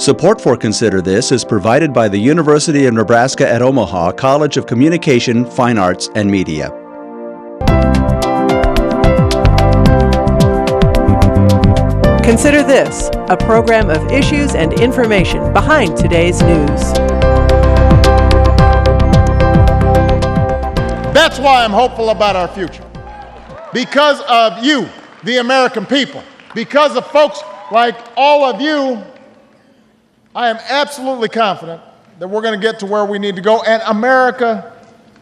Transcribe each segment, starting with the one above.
Support for Consider This is provided by the University of Nebraska at Omaha College of Communication, Fine Arts, and Media. Consider This, a program of issues and information behind today's news. That's why I'm hopeful about our future. Because of you, the American people. Because of folks like all of you, I am absolutely confident that we're going to get to where we need to go, and America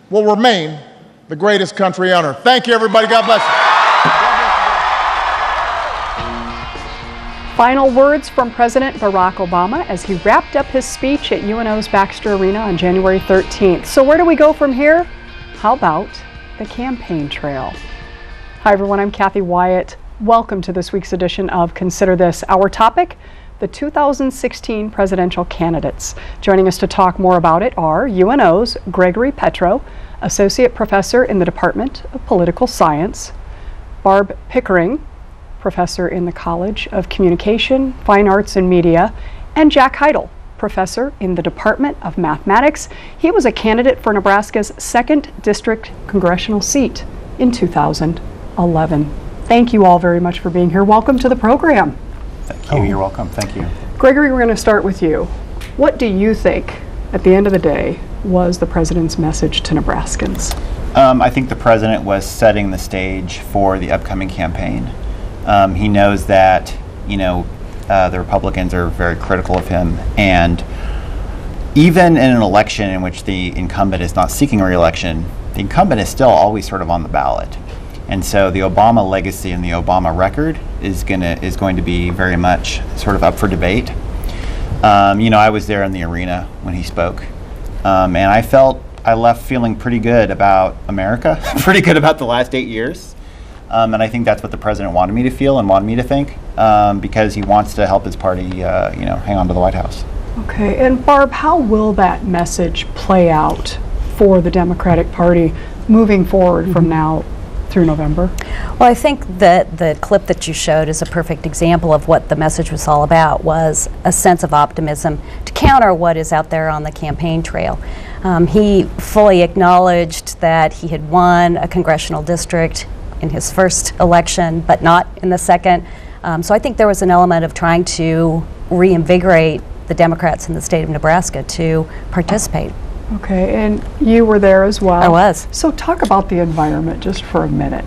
will remain the greatest country on earth. Thank you, everybody. God bless you. Final words from President Barack Obama as he wrapped up his speech at UNO's Baxter Arena on January 13th. So where do we go from here? How about the campaign trail? Hi everyone, I'm Kathy Wyatt. Welcome to this week's edition of Consider This. Our topic, the 2016 presidential candidates. Joining us to talk more about it are UNO's Gregory Petro, Associate Professor in the Department of Political Science, Barb Pickering, Professor in the College of Communication, Fine Arts, and Media, and Jack Heidel, Professor in the Department of Mathematics. He was a candidate for Nebraska's 2nd District Congressional seat in 2011. Thank you all very much for being here. Welcome to the program. Thank you. You're welcome. Thank you. Gregory, we're going to start with you. What do you think, at the end of the day, was the president's message to Nebraskans? I think the president was setting the stage for the upcoming campaign. He knows that, the Republicans are very critical of him, and even in an election in which the incumbent is not seeking re-election, the incumbent is still always sort of on the ballot. And so the Obama legacy and the Obama record is going to be very much sort of up for debate. I was there in the arena when he spoke, and I left feeling pretty good about America, pretty good about the last 8 years. And I think that's what the president wanted me to feel and wanted me to think, because he wants to help his party, hang on to the White House. Okay, and Barb, how will that message play out for the Democratic Party moving forward from now through November? Well, I think that the clip that you showed is a perfect example of what the message was all about, was a sense of optimism to counter what is out there on the campaign trail. He fully acknowledged that he had won a congressional district in his first election, but not in the second. So I think there was an element of trying to reinvigorate the Democrats in the state of Nebraska to participate. Okay, and you were there as well. I was. So talk about the environment just for a minute.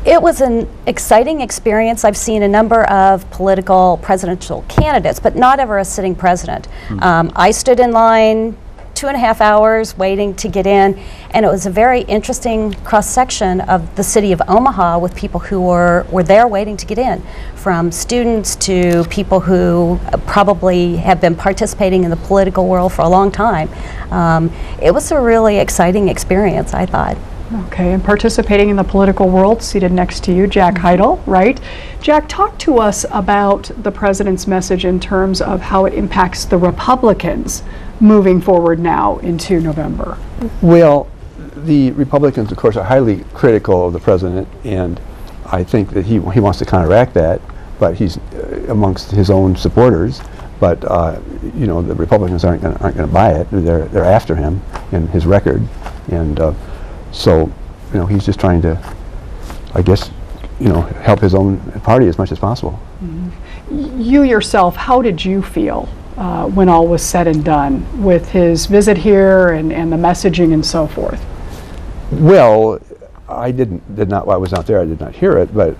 It was an exciting experience. I've seen a number of political presidential candidates, but not ever a sitting president. I stood in line 2.5 hours waiting to get in, and it was a very interesting cross-section of the city of Omaha with people who were there waiting to get in, from students to people who probably have been participating in the political world for a long time. It was a really exciting experience, I thought. Okay, and participating in the political world, seated next to you, Jack Heidel, right? Jack, talk to us about the president's message in terms of how it impacts the Republicans moving forward now into November. Well, the Republicans, of course, are highly critical of the president, and I think that he wants to counteract that, but he's amongst his own supporters. But the Republicans aren't going to buy it. They're after him and his record, and so he's just trying to, I guess, help his own party as much as possible. Mm-hmm. You yourself, how did you feel when all was said and done with his visit here and the messaging and so forth? Well, I was not there, I did not hear it, but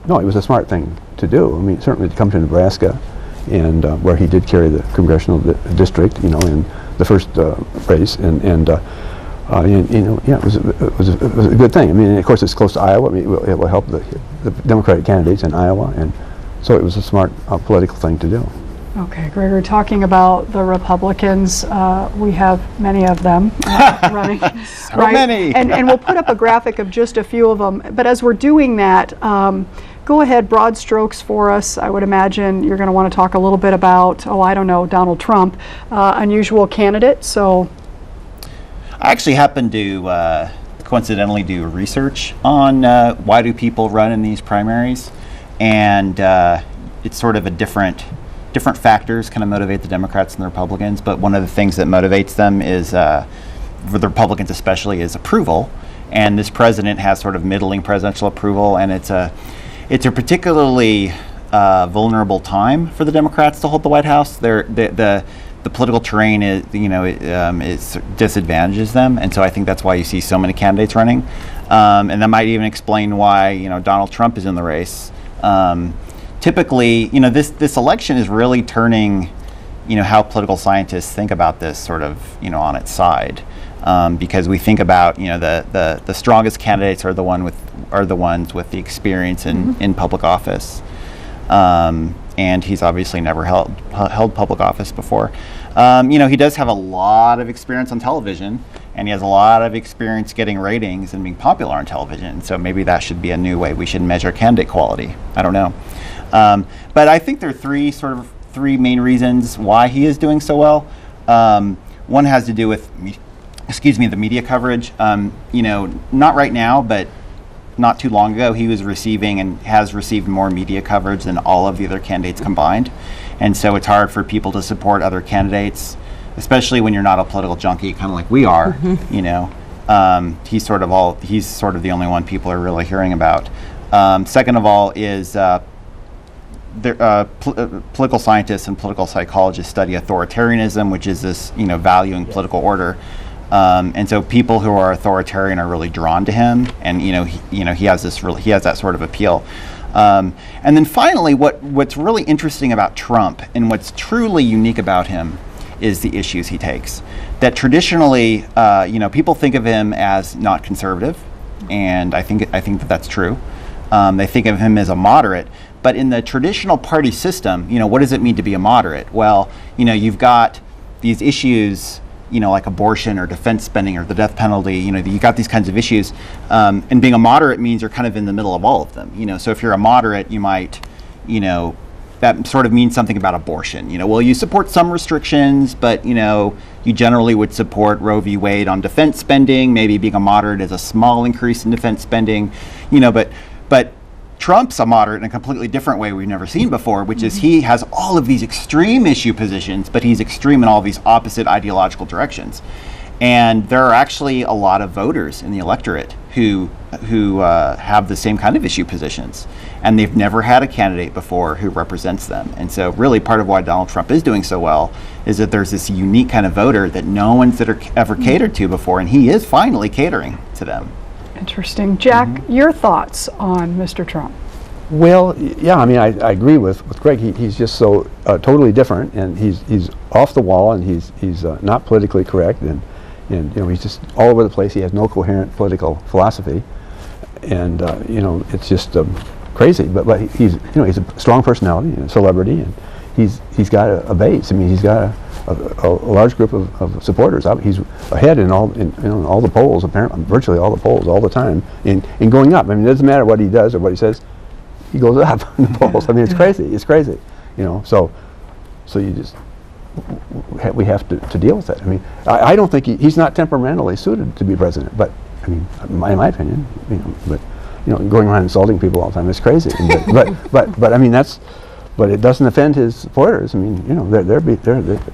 no, it was a smart thing to do. I mean, certainly to come to Nebraska, and where he did carry the congressional district, in the first race, it was a good thing. I mean, of course, it's close to Iowa. I mean, it will help the Democratic candidates in Iowa, and so it was a smart political thing to do. Okay, Gregory, talking about the Republicans, we have many of them running. So right? many. And we'll put up a graphic of just a few of them. But as we're doing that, go ahead, broad strokes for us. I would imagine you're going to want to talk a little bit about, Donald Trump, unusual candidate. So, I actually happened to coincidentally do research on why do people run in these primaries, and it's sort of a different different factors kind of motivate the Democrats and the Republicans, but one of the things that motivates them is, for the Republicans especially, is approval. And this president has sort of middling presidential approval, and it's a particularly vulnerable time for the Democrats to hold the White House. The political terrain is, it disadvantages them, and so I think that's why you see so many candidates running, and that might even explain why Donald Trump is in the race. Typically, this election is really turning, how political scientists think about this sort of, on its side, because we think about, the strongest candidates are the ones with the experience in public office, and he's obviously never held public office before. He does have a lot of experience on television, and he has a lot of experience getting ratings and being popular on television. So maybe that should be a new way we should measure candidate quality. I don't know. But I think there are three main reasons why he is doing so well. One has to do with, the media coverage. Not right now, but not too long ago, he was receiving and has received more media coverage than all of the other candidates combined. And so it's hard for people to support other candidates, especially when you're not a political junkie, kind of like we are. He's sort of the only one people are really hearing about. Second of all is political scientists and political psychologists study authoritarianism, which is this valuing political order. And so people who are authoritarian are really drawn to him, and he has that sort of appeal. And then finally, what's really interesting about Trump and what's truly unique about him is the issues he takes. That traditionally, people think of him as not conservative, and I think that that's true. They think of him as a moderate, but in the traditional party system, what does it mean to be a moderate? Well, you've got these issues, like abortion or defense spending or the death penalty. You got these kinds of issues, and being a moderate means you're kind of in the middle of all of them. So if you're a moderate, you might, that sort of means something about abortion. Well, you support some restrictions, but you generally would support Roe v. Wade on defense spending. Maybe being a moderate is a small increase in defense spending. But Trump's a moderate in a completely different way we've never seen before, which is he has all of these extreme issue positions, but he's extreme in all these opposite ideological directions. And there are actually a lot of voters in the electorate who have the same kind of issue positions, and they've never had a candidate before who represents them. And so really part of why Donald Trump is doing so well is that there's this unique kind of voter that no one's ever catered to before, and he is finally catering to them. Interesting. Jack, your thoughts on Mr. Trump? Well, yeah, I mean, I agree with Greg. He's just so totally different, and he's off the wall, and he's not politically correct, and he's just all over the place. He has no coherent political philosophy, and it's just crazy. But he's a strong personality and a celebrity, and he's got a base. I mean, he's got a large group of supporters. He's ahead in all the polls, apparently, virtually all the polls, all the time, in going up. I mean, it doesn't matter what he does or what he says. He goes up in the polls. I mean, it's crazy. It's crazy, So you just we have to deal with it. I mean, I don't think he's not temperamentally suited to be president. But I mean, in my opinion, going around insulting people all the time is crazy. but I mean but it doesn't offend his supporters. I mean,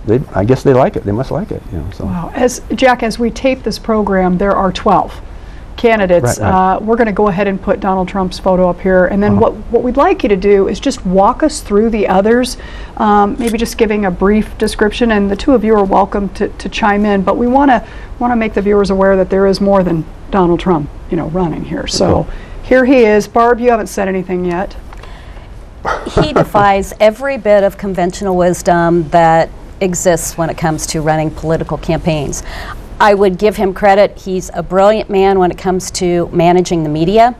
they I guess they like it. They must like it. So. Wow. As we tape this program, there are 12 candidates. Right. We're going to go ahead and put Donald Trump's photo up here, and then what we'd like you to do is just walk us through the others, maybe just giving a brief description, and the two of you are welcome to chime in, but we want to make the viewers aware that there is more than Donald Trump running here. So here he is. Barb, you haven't said anything yet. He defies every bit of conventional wisdom that exists when it comes to running political campaigns. I would give him credit. He's a brilliant man when it comes to managing the media.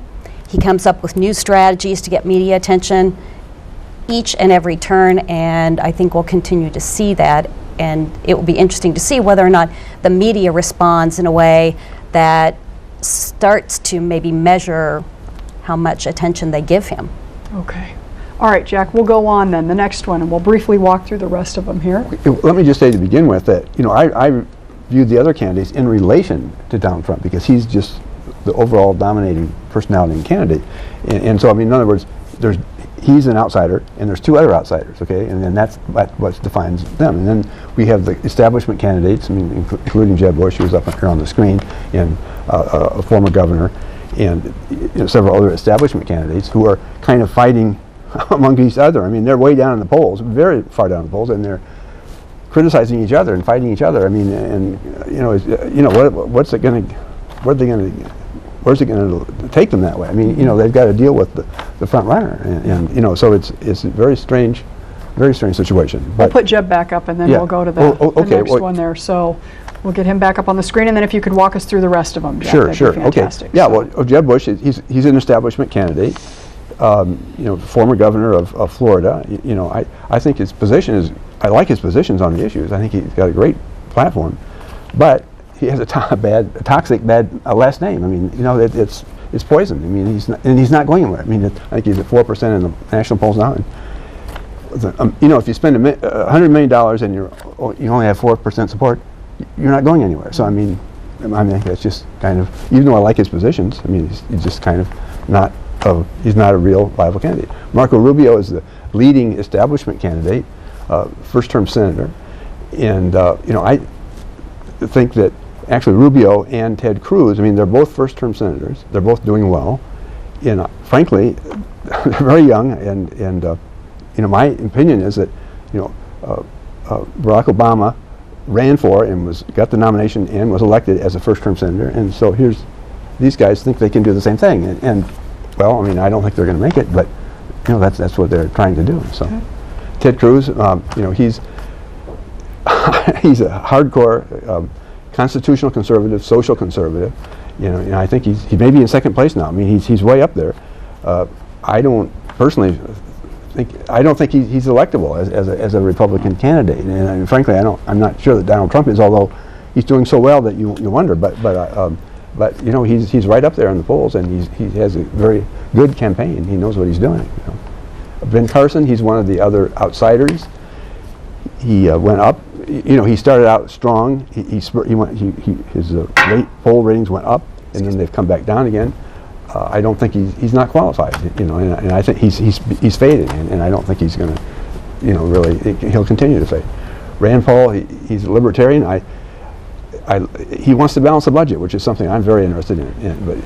He comes up with new strategies to get media attention each and every turn, and I think we'll continue to see that. And it will be interesting to see whether or not the media responds in a way that starts to maybe measure how much attention they give him. Okay. All right, Jack, we'll go on then, the next one, and we'll briefly walk through the rest of them here. Let me just say to begin with that, I viewed the other candidates in relation to Donald Trump because he's just the overall dominating personality and candidate. And so, I mean, in other words, he's an outsider, and there's two other outsiders, okay? And then that's what defines them. And then we have the establishment candidates, I mean, including Jeb Bush, who was up here on the screen, and a former governor, and several other establishment candidates who are kind of fighting among each other. I mean, they're way down in the polls, very far down in the polls, and they're criticizing each other and fighting each other. I mean, and what's it going to? Where's it going to take them that way? I mean, they've got to deal with the front runner, and so it's a very strange situation. We'll put Jeb back up, and then Yeah. we'll go to the Okay, next one there. So we'll get him back up on the screen, and then if you could walk us through the rest of them, Jack, Sure, that'd sure. be fantastic. Okay. Yeah. So- Well, Jeb Bush, he's an establishment candidate. Former governor of Florida. I think his position is. I like his positions on the issues. I think he's got a great platform, but he has a toxic last name. I mean, it's poison. I mean, he's not going anywhere. I mean, I think he's at 4% in the national polls now. And if you spend $100 million and you only have 4% support, you're not going anywhere. So I mean, that's just kind of. Even though I like his positions, I mean, he's just kind of not. He's not a real viable candidate. Marco Rubio is the leading establishment candidate, first-term senator, and I think that actually Rubio and Ted Cruz. I mean, they're both first-term senators. They're both doing well, and frankly, they're very young. And my opinion is that Barack Obama ran for and got the nomination and was elected as a first-term senator, and so these guys think they can do the same thing, and well, I mean, I don't think they're going to make it, but that's what they're trying to do. So, okay. Ted Cruz, he's he's a hardcore constitutional conservative, social conservative. And I think he may be in second place now. I mean, he's way up there. I don't personally think he's electable as a Republican candidate. And frankly, I'm not sure that Donald Trump is, although he's doing so well that you wonder. But he's right up there in the polls, and he has a very good campaign. He knows what he's doing. Ben Carson, he's one of the other outsiders. He went up. He started out strong. His poll ratings went up, and then they've come back down again. I don't think he's not qualified. And I think he's fading, and I don't think he's going to, really. He'll continue to fade. Rand Paul, he's a libertarian. He wants to balance the budget, which is something I'm very interested in. But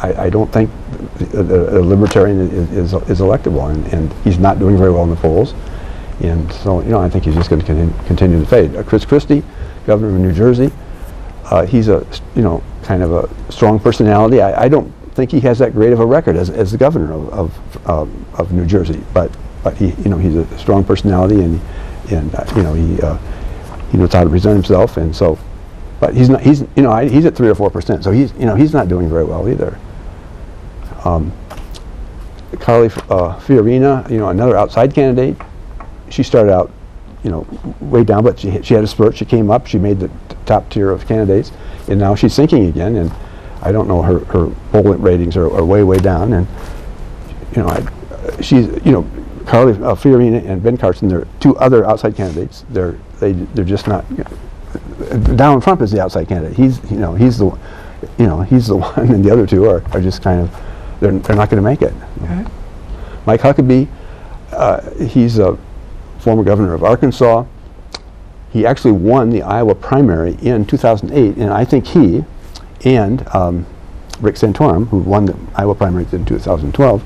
I don't think a libertarian is electable, and he's not doing very well in the polls. And so I think he's just going to continue to fade. Chris Christie, governor of New Jersey, he's a kind of a strong personality. I don't think he has that great of a record as the governor of New Jersey, but he's a strong personality, and he knows how to present himself, and so, but he's at 3 or 4%, so he's not doing very well either. Carly Fiorina, another outside candidate. She started out, way down, but she had a spurt. She came up. She made the top tier of candidates, and now she's sinking again. And I don't know, her poll ratings are way down. And she's Carly Fiorina and Ben Carson. They're two other outside candidates. They're just not. Donald Trump is the outside candidate. He's the one, and the other two are just kind of they're not going to make it. Okay. Mike Huckabee, he's a former governor of Arkansas. He actually won the Iowa primary in 2008, and I think he and Rick Santorum, who won the Iowa primary in 2012,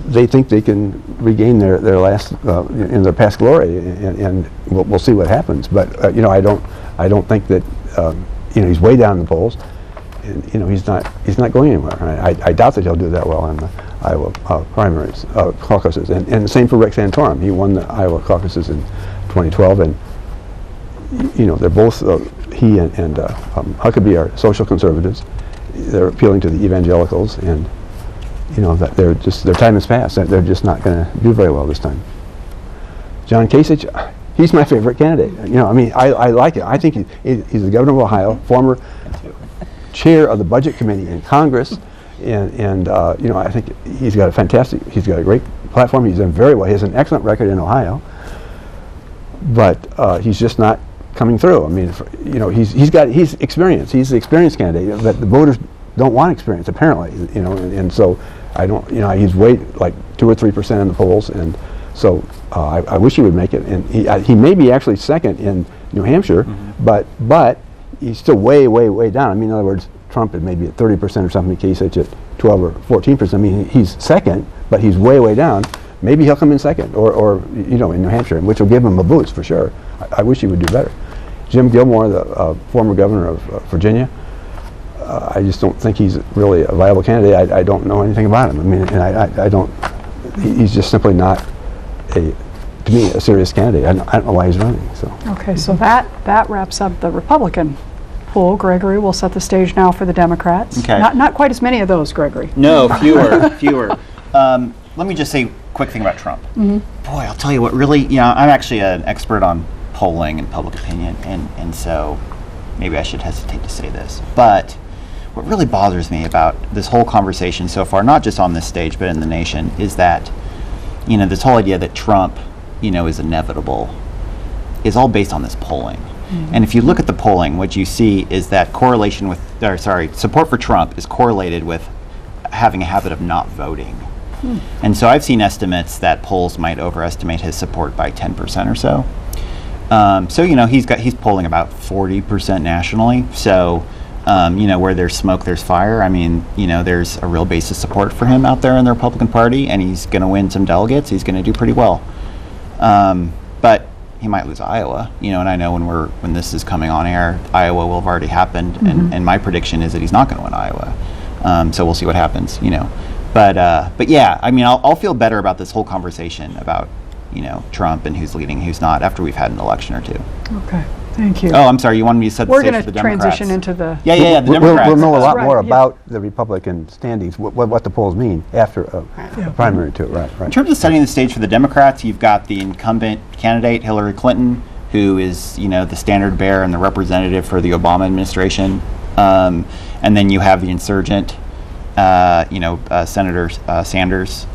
they think they can regain their last in their past glory, and we'll see what happens. But I don't think that he's way down in the polls, and he's not going anywhere. I doubt that he'll do that well in the Iowa primaries, caucuses, and the same for Rick Santorum. He won the Iowa caucuses in 2012, and they're both he and Huckabee are social conservatives. They're appealing to the evangelicals, and that their time has passed. They're just not going to do very well this time. John Kasich, he's my favorite candidate. I like it. I think he's the governor of Ohio, former chair of the Budget Committee in Congress, and I think he's got a great platform. He's done very well. He has an excellent record in Ohio, but he's just not coming through. I mean, he's experienced. He's the experienced candidate, but the voters don't want experience apparently. And so I don't, he's way like 2 or 3% in the polls, and so I wish he would make it. And he may be actually second in New Hampshire, but he's still way, way, way down. I mean, in other words, Trump is maybe at 30% or something, Kasich at 12 or 14%. I mean, he's second, but he's way, way down. Maybe he'll come in second, or in New Hampshire, which will give him a boost for sure. I wish he would do better. Jim Gilmore, the former governor of Virginia, I just don't think he's really a viable candidate. I don't know anything about him. I mean, and I don't. He's just simply not to me, a serious candidate. I don't know why he's running. So. Okay, so that wraps up the Republican pool. Gregory will set the stage now for the Democrats. Okay. Not quite as many of those, Gregory. No, fewer. Let me just say a quick thing about Trump. Boy, I'll tell you what really, I'm actually an expert on polling and public opinion, and so maybe I should hesitate to say this, but what really bothers me about this whole conversation so far, not just on this stage, but in the nation, is that, this whole idea that Trump, is inevitable, is all based on this polling. And if you look at the polling, what you see is that support for Trump is correlated with having a habit of not voting. And so I've seen estimates that polls might overestimate his support by 10% or so. He's polling about 40% nationally. So, where there's smoke, there's fire. I mean, there's a real base of support for him out there in the Republican Party, and he's going to win some delegates. He's going to do pretty well. But he might lose Iowa, and I know when this is coming on air, Iowa will have already happened, and my prediction is that he's not going to win Iowa. So we'll see what happens, But yeah, I mean, I'll feel better about this whole conversation about, Trump and who's leading, who's not, after we've had an election or two. Okay, thank you. Oh, I'm sorry, you wanted me to set the We're stage going for the to Democrats. transition into the... Yeah, the Democrats. We'll know a lot Right, more yeah. about the Republican standings, what the polls mean after a primary too, right. In terms of setting the stage for the Democrats, you've got the incumbent candidate, Hillary Clinton, who is, the standard bearer and the representative for the Obama administration. And then you have the insurgent, Senator Sanders.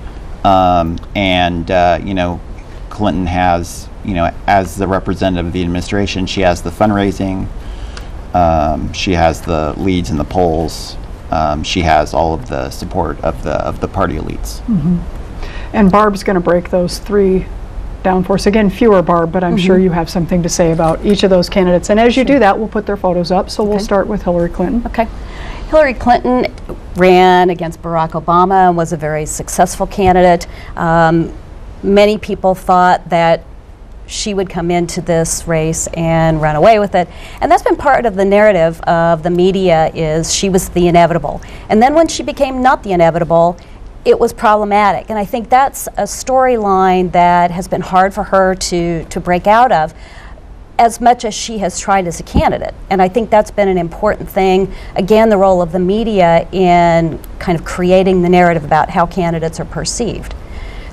Clinton has, as the representative of the administration, she has the fundraising, she has the leads in the polls, she has all of the support of the party elites. And Barb's going to break those three down for us. Again, fewer, Barb, but I'm sure you have something to say about each of those candidates. And as you do that, we'll put their photos up. So we'll start with Hillary Clinton. Okay. Hillary Clinton ran against Barack Obama and was a very successful candidate. Many people thought that she would come into this race and run away with it. And that's been part of the narrative of the media, is she was the inevitable. And then when she became not the inevitable, it was problematic. And I think that's a storyline that has been hard for her to break out of, as much as she has tried as a candidate. And I think that's been an important thing. Again, the role of the media in kind of creating the narrative about how candidates are perceived.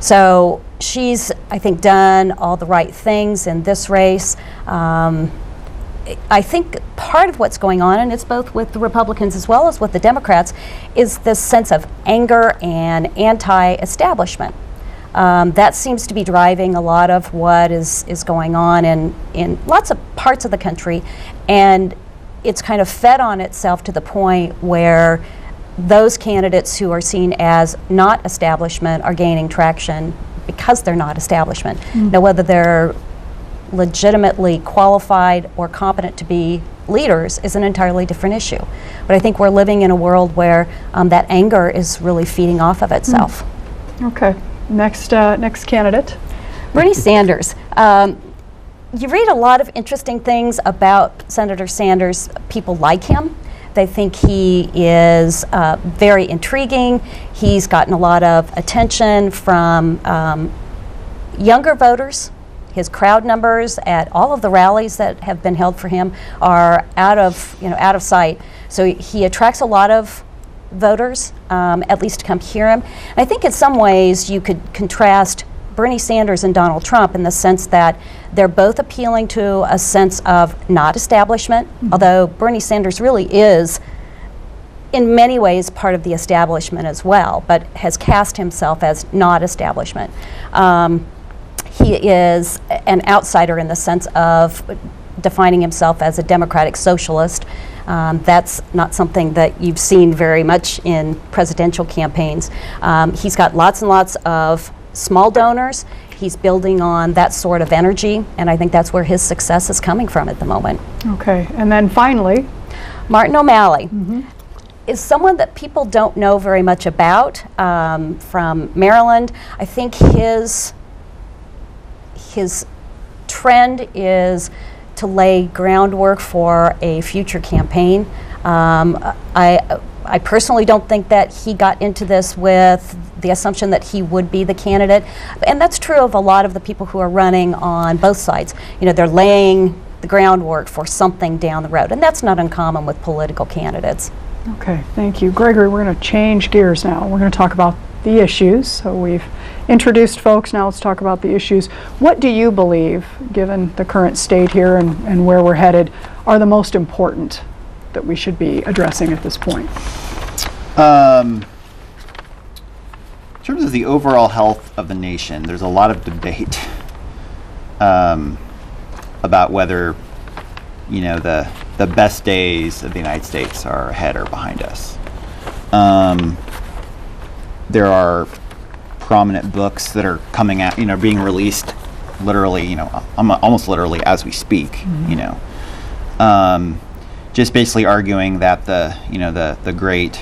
So she's, I think, done all the right things in this race. I think part of what's going on, and it's both with the Republicans as well as with the Democrats, is this sense of anger and anti-establishment. That seems to be driving a lot of what is going on in lots of parts of the country, and it's kind of fed on itself to the point where those candidates who are seen as not establishment are gaining traction because they're not establishment. Now, whether they're legitimately qualified or competent to be leaders is an entirely different issue. But I think we're living in a world where that anger is really feeding off of itself. Okay. Next candidate. Bernie Sanders. You read a lot of interesting things about Senator Sanders. People like him. They think he is very intriguing. He's gotten a lot of attention from younger voters. His crowd numbers at all of the rallies that have been held for him are out of sight. So he attracts a lot of voters, at least to come hear him. And I think in some ways you could contrast Bernie Sanders and Donald Trump in the sense that they're both appealing to a sense of not establishment, although Bernie Sanders really is in many ways part of the establishment as well, but has cast himself as not establishment. He is an outsider in the sense of defining himself as a democratic socialist. That's not something that you've seen very much in presidential campaigns. He's got lots and lots of small donors. He's building on that sort of energy, and I think that's where his success is coming from at the moment. Okay, and then finally, Martin O'Malley is someone that people don't know very much about, from Maryland. I think his trend is to lay groundwork for a future campaign. I personally don't think that he got into this with the assumption that he would be the candidate, and that's true of a lot of the people who are running on both sides. You know, they're laying the groundwork for something down the road, and that's not uncommon with political candidates. okay, thank you. Gregory, we're going to change gears now. We're going to talk about the issues. So we've introduced folks, now let's talk about the issues. What do you believe, given the current state here and where we're headed, are the most important that we should be addressing at this point? In terms of the overall health of the nation, there's a lot of debate about whether, you know, the best days of the United States are ahead or behind us. There are prominent books that are coming out, you know, being released literally, you know, almost literally as we speak, you know, just basically arguing that the great,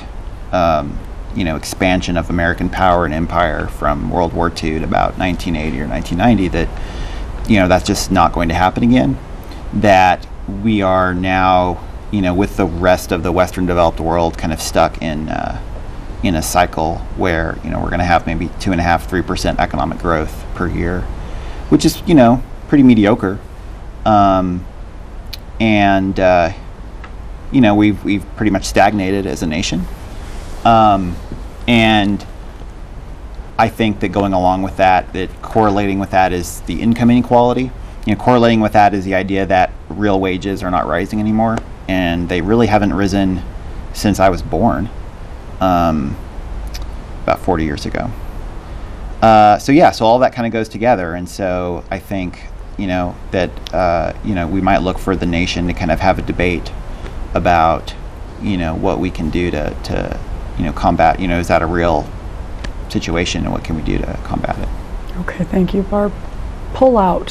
you know, expansion of American power and empire from World War II to about 1980 or 1990, that, you know, that's just not going to happen again. That we are now, you know, with the rest of the Western developed world kind of stuck in a cycle where, you know, we're going to have maybe 2.5–3% economic growth per year, which is, you know, pretty mediocre. You know, we've pretty much stagnated as a nation. And I think that going along with that, correlating with that is the income inequality. You know, correlating with that is the idea that real wages are not rising anymore, and they really haven't risen since I was born, about 40 years ago. So all that kind of goes together, and so I think, you know, that you know, we might look for the nation to kind of have a debate about, you know, what we can do to you know, combat, you know, is that a real situation, and what can we do to combat it? Okay, thank you. Barb, pull out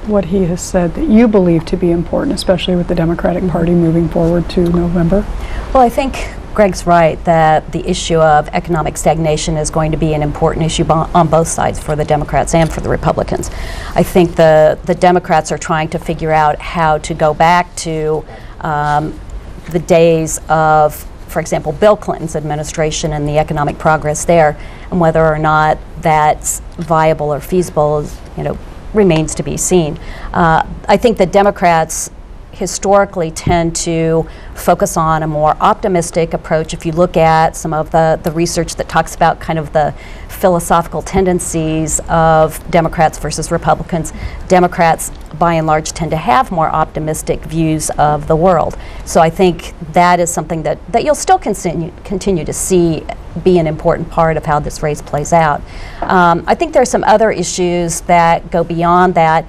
what he has said that you believe to be important, especially with the Democratic Party moving forward to November. Well, I think Greg's right that the issue of economic stagnation is going to be an important issue on both sides, for the Democrats and for the Republicans. I think the Democrats are trying to figure out how to go back to the days of, for example, Bill Clinton's administration and the economic progress there, and whether or not that's viable or feasible, you know, remains to be seen. I think the Democrats historically tend to focus on a more optimistic approach. If you look at some of the research that talks about kind of the philosophical tendencies of Democrats versus Republicans, Democrats by and large tend to have more optimistic views of the world. So I think that is something that you'll still continue to see be an important part of how this race plays out. I think there are some other issues that go beyond that.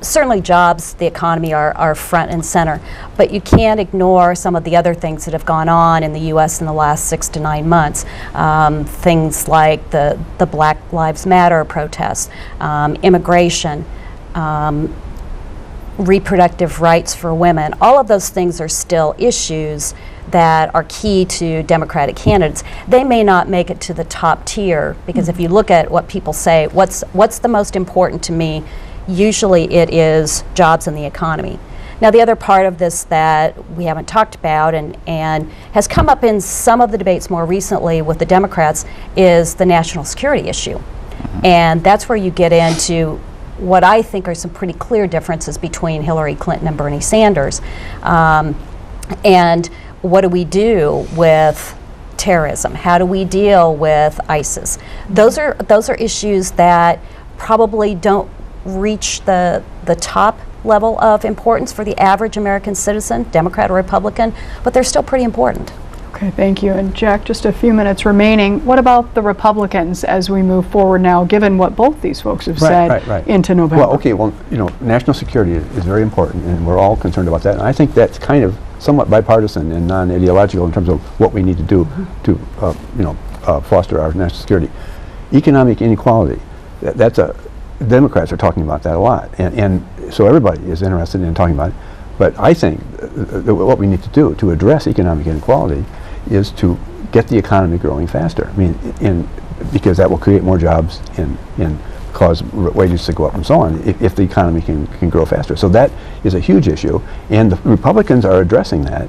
Certainly jobs, the economy are front and center, but you can't ignore some of the other things that have gone on in the U.S. in the last 6 to 9 months. Things like the Black Lives Matter protests, immigration, reproductive rights for women. All of those things are still issues that are key to Democratic candidates. They may not make it to the top tier, because if you look at what people say, what's the most important to me, usually it is jobs and the economy. Now, the other part of this that we haven't talked about and has come up in some of the debates more recently with the Democrats is the national security issue. And that's where you get into what I think are some pretty clear differences between Hillary Clinton and Bernie Sanders. And what do we do with terrorism? How do we deal with ISIS? Those are issues that probably don't reach the top level of importance for the average American citizen, Democrat or Republican, but they're still pretty important. Okay, thank you. And Jack, just a few minutes remaining. What about the Republicans as we move forward now, given what both these folks have said into November? Well, okay, well, you know, national security is very important, and we're all concerned about that. And I think that's kind of somewhat bipartisan and non-ideological in terms of what we need to do to foster our national security. Economic inequality, Democrats are talking about that a lot, and so everybody is interested in talking about it. But I think what we need to do to address economic inequality is to get the economy growing faster. I mean, because that will create more jobs and cause wages to go up and so on if the economy can grow faster. So that is a huge issue, and the Republicans are addressing that,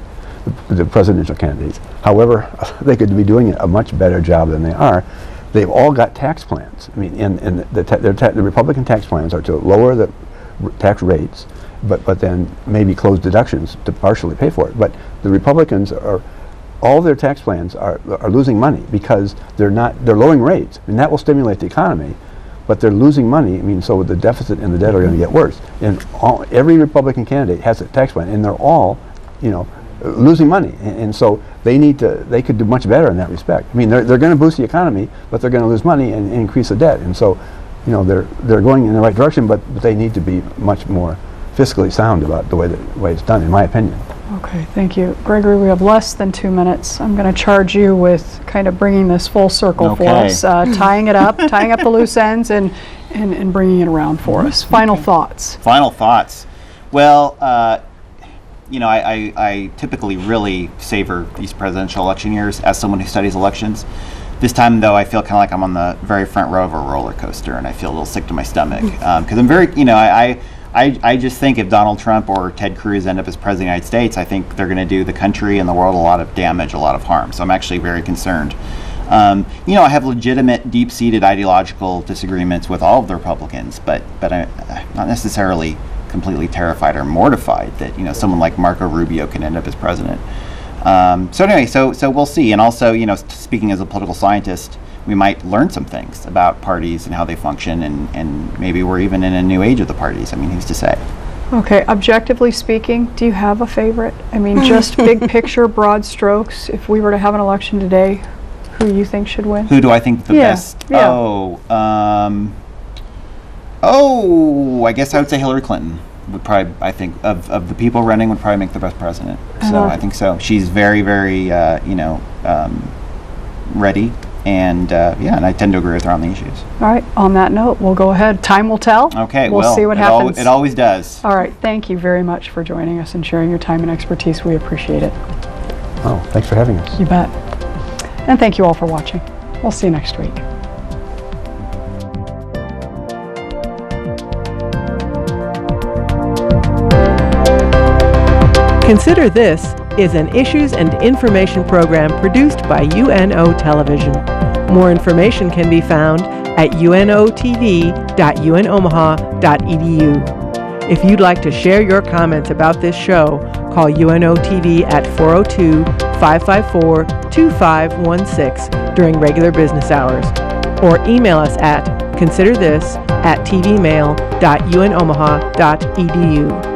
the presidential candidates. However, they could be doing a much better job than they are. They've all got tax plans. I mean, and the Republican tax plans are to lower the tax rates, but then maybe close deductions to partially pay for it. But the Republicans all their tax plans are losing money because they're lowering rates, and that will stimulate the economy, but they're losing money. I mean, so the deficit and the debt are going to get worse. And every Republican candidate has a tax plan, and they're all, losing money. And so they could do much better in that respect. I mean, they're going to boost the economy, but they're going to lose money and increase the debt. And so, they're going in the right direction, but they need to be much more fiscally sound about the way it's done, in my opinion. Okay, thank you. Gregory, we have less than 2 minutes. I'm going to charge you with kind of bringing this full circle for Okay. us, tying up the loose ends and bringing it around for us. Final thoughts. Final thoughts. Well, I typically really savor these presidential election years as someone who studies elections. This time, though, I feel kind of like I'm on the very front row of a roller coaster, and I feel a little sick to my stomach because I'm very, I just think if Donald Trump or Ted Cruz end up as president of the United States, I think they're going to do the country and the world a lot of damage, a lot of harm. So I'm actually very concerned. I have legitimate, deep-seated ideological disagreements with all of the Republicans, but I'm not necessarily completely terrified or mortified that someone like Marco Rubio can end up as president. So anyway, so we'll see. And also, speaking as a political scientist, we might learn some things about parties and how they function, and maybe we're even in a new age of the parties. I mean, who's to say? Okay, objectively speaking, do you have a favorite? I mean, just big picture, broad strokes. If we were to have an election today, who you think should win? Who do I think the best? Yeah. I guess I would say Hillary Clinton would probably, I think, of the people running, would probably make the best president. So I think so. She's very, very, ready. And and I tend to agree with her on the issues. All right, on that note, we'll go ahead. Time will tell. Okay, we'll see what happens. It always does. All right, thank you very much for joining us and sharing your time and expertise. We appreciate it. Oh, thanks for having us. You bet. And thank you all for watching. We'll see you next week. Consider This is an issues and information program produced by UNO Television. More information can be found at unotv.unomaha.edu. If you'd like to share your comments about this show, call UNO TV at 402-554-2516 during regular business hours, or email us at considerthis@tvmail.unomaha.edu.